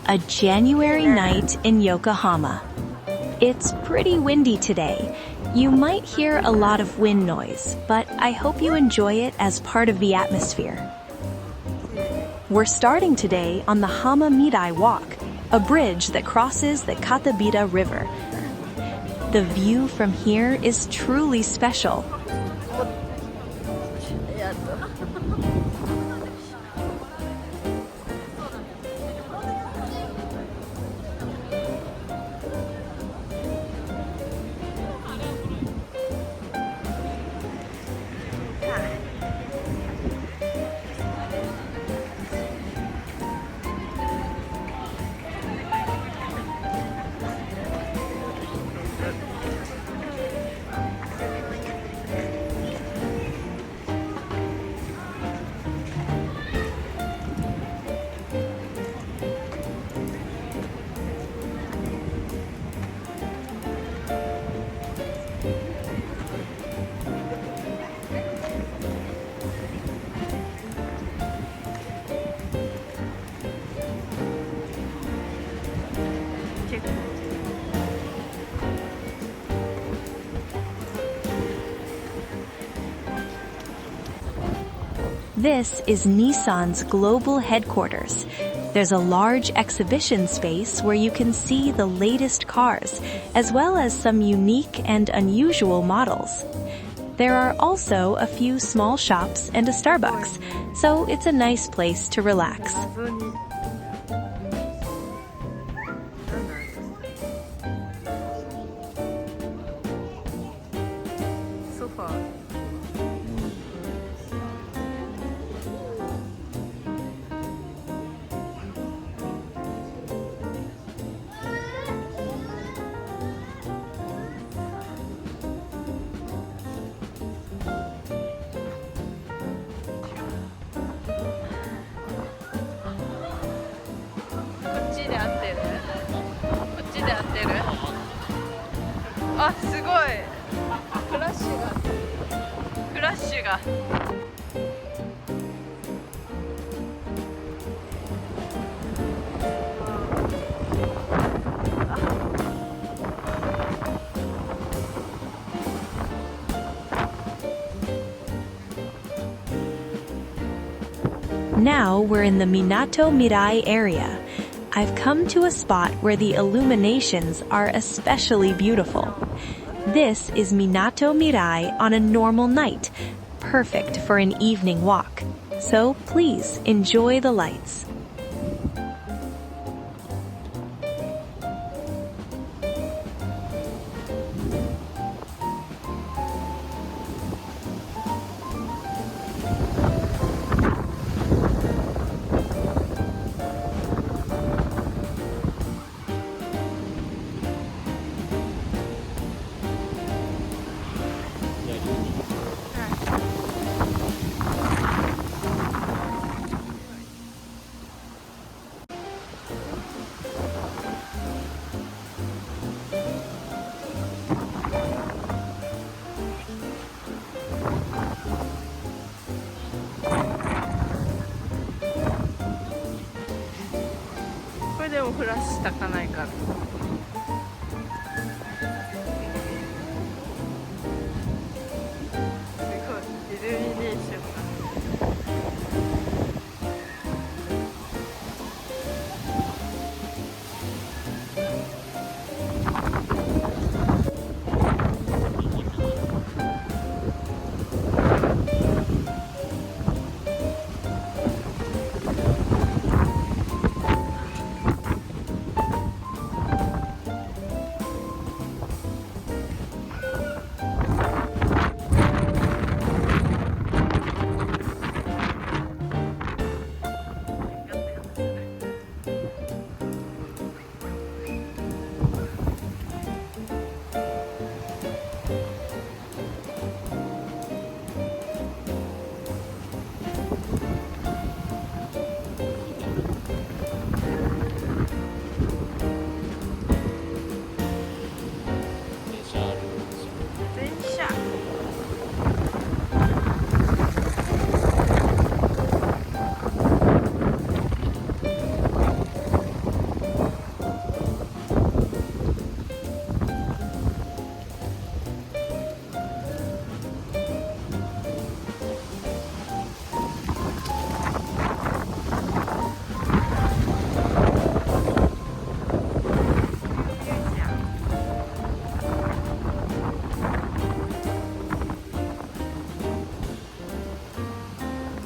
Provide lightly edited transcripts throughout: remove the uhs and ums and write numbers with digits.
A January night in Yokohama. It's pretty windy today. You might hear a lot of wind noise, but I hope you enjoy it as part of the atmosphere. We're starting today on the Hama Mirai Walk, a bridge that crosses the Katabira River. The view from here is truly special. This is Nissan's global headquarters. There's a large exhibition space where you can see the latest cars, as well as some unique and unusual models. There are also a few small shops and a Starbucks, so it's a nice place to relax. Now we're in the Minato Mirai area. I've come to a spot where the illuminations are especially beautiful. This is Minato Mirai on a normal night, perfect for an evening walk. So please enjoy the lights.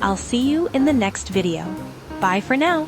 I'll see you in the next video. Bye for now.